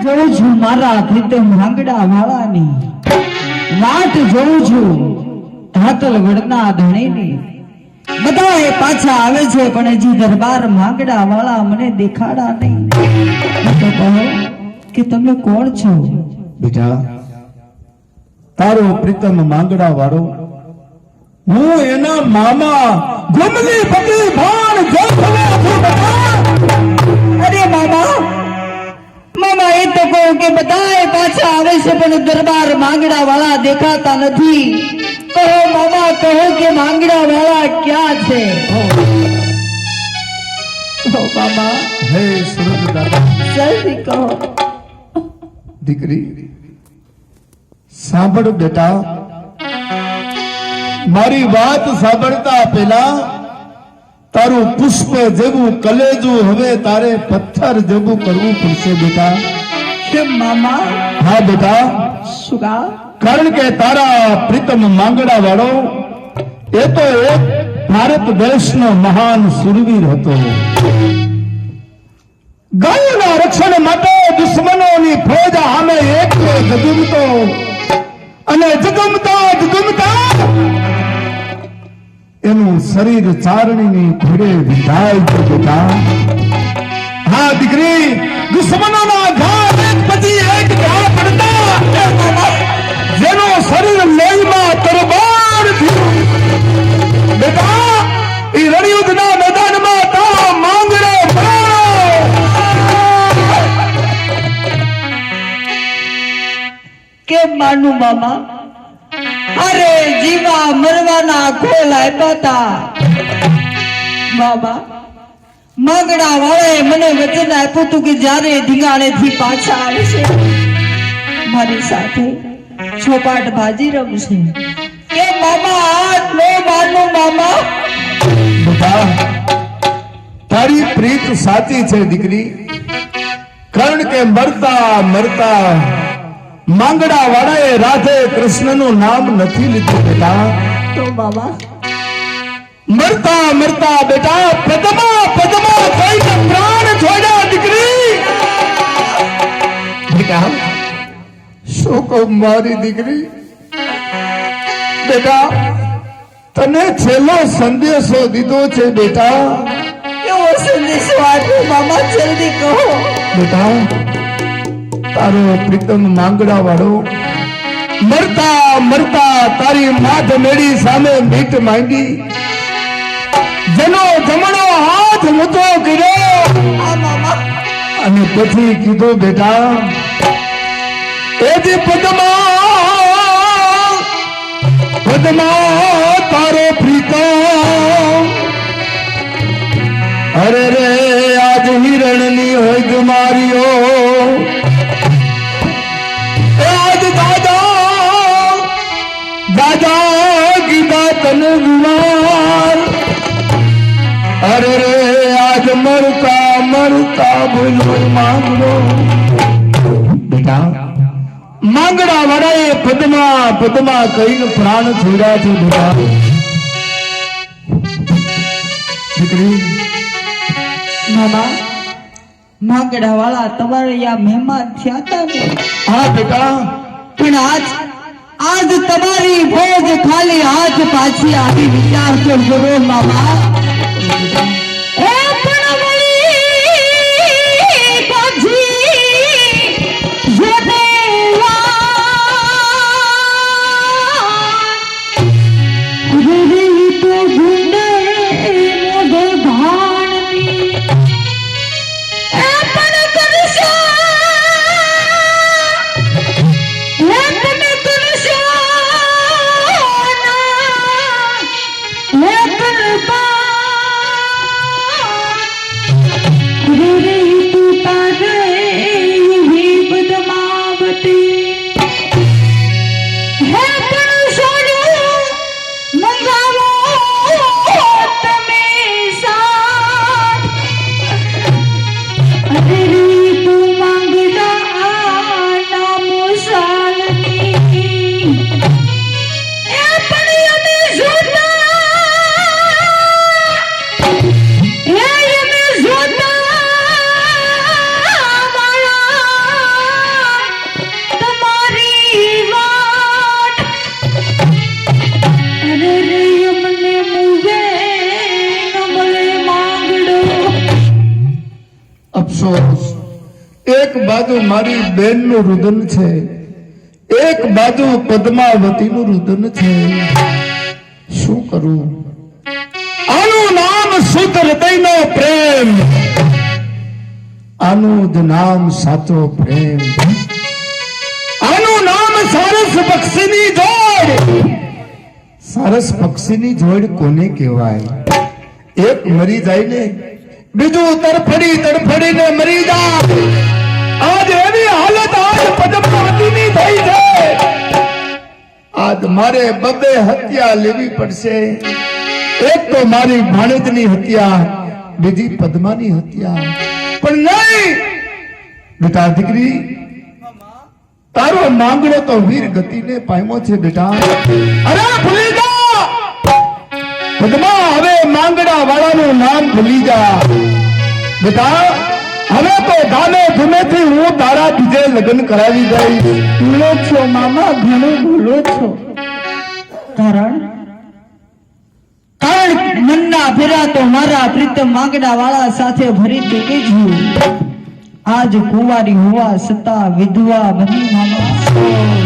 જોઉં છું મારા પ્રીતમ ભાંગડા વાળાની, વાટ જોઉં છું ધાતલ વડના ધણીની. બધાએ પાછા આવે છે પણ હજી દરબાર ભાંગડા વાળા મને દેખાડા નહીં. તો કહો કે તમે કોણ છો? બેટા, તારો પ્રીતમ માંગડા વાળો હું એના મામા ગુમલી પતિ ભાણ જોખલે છું બેટા. અરે મામા, મામા એ તો કહો કે બધાએ પાછા આવે છે પણ દરબાર માંગડા વાળા દેખાતા નથી. કહો મામા, કહો કે માંગડા વાળા ક્યાં છે? કહો મામા, હે સુરત દાદા. જલ્દી કહો. દીકરી સાંભળ બેટા, મારી વાત સાંભળતા પહેલા તારું પુષ્પ જેવું કલેજું હવે તારે પથ્થર જેવું કરવું પડશે બેટા. કેમ મામા? હા બેટા, શું કામ? કારણ કે તારા પ્રીતમ માંગડા વાળો એ તો એક ભારત દેશનો મહાન સુરવીર હતો. ગાયોના રક્ષણ માટે દુશ્મનોની ફોજ સામે એક જગમતો અને જગમતા એનું શરીર ચારણીની ઘોડે વિંધાય છે બેટા. હા દીકરી, દુશ્મનોના ઘા એક પછી એક ઘા પડતા જેનો શરીર લોહીમાં તરબાર થયું બેટા, એ રણયુદ્ધના મેદાનમાં તા માંગડે કેમ માનું મામા? અરે જીવા મરવાના ખોલ આપ્યા હતા બાબા. માંગડા વાળાએ મને વચન આપ્યું હતું કે જ્યારે ધીંગાણેથી પાછા આવશે મારી સાથે ચોપાટ ભાજી રમશે. કે મામા આ નો માનું મામા. બેટા, તારી પ્રીત સાચી છે દીકરી, કારણ કે મરતા મરતા માંગડા વાળાએ રાધે કૃષ્ણનું નામ નથી લીધું બેટા. તો બાબા મરતા મરતા બેટા પદમા પદમા કહીને પ્રાણ છોડ્યા દીકરી. બેટા શું કહું મારી દીકરી, બેટા તને છેલ્લો સંદેશો દીધો છે બેટા. કેવો સંદેશો આપ્યો મામા? જલ્દી કહો. બેટા, તારો પ્રીતમ માંગડા વાળો મરતા મરતા તારી માથ મેળી સામે મીટ માંગી, જેનો જમણો હાથ મૂતો કર્યો અને પછી કીધું બેટા, એ જે પદમા તારો પ્રીતમ, અરે રે આજ હિરણની હોય ગમારીઓ, આજ દાદા ગીતા તને ગુવાર, અરે રે આજ મરતા મરતા બોલો માંગડો. બેટા, માંગડા વાળાએ પદમા પદમા કહીને પ્રાણ છોડ્યા છે બેટા. દીકરી, મામા, માંગડા વાળા તમારે અહીંયા મહેમાન થયા હતા ને? હા બેટા, પણ આજ તમારી ભોજ ખાલી હાથ પાછી આવી વિચાર તો કરો મામા. એ પણ વળી પાછી જોડેલા તો ગુંડે મોઢે ભાણની એ પણ કરશો Let બાજુ મારી બેનનું રુદન છે, એક બાજુ પદ્માવતીનું રુદન છે. શું કરું? આનું નામ શુદ્ધ હૃદયનો પ્રેમ, આનું જ નામ સાચો પ્રેમ, આનું નામ સારસ પક્ષીની જોડ. સારસ પક્ષીની જોડ કોને કહેવાય? એક મરી જાય ને બીજું તડફડી તડફડીને મરી જાય. આજ એવી હાલત આજ પદ્માવતીની થઈ છે. આજ મારે બબે હત્યા લેવી પડશે. એક તો મારી ભાણેજની હત્યા, બીજી પદ્માની હત્યા. પણ નહીં બેટા, દીકરી તારો માંગણો તો વીર ગતિને પામ્યો છે બેટા. અરે ભૂલી જા પદ્મા, હવે માંગણા વાળાનું નામ ભૂલી જા બેટા. હવે તો ગામે ધૂમેથી હું તારા બીજે લગ્ન કરાવી દઈશ. ભૂલો છો મામા, ઘણું ભૂલો છો. કારણ મનના ફેરા તો મારા પ્રીતમ માંગડા વાળા સાથે ભરી ચૂકી છું. આજ કુંવારી હોવા છતાં વિધવા બની મામા.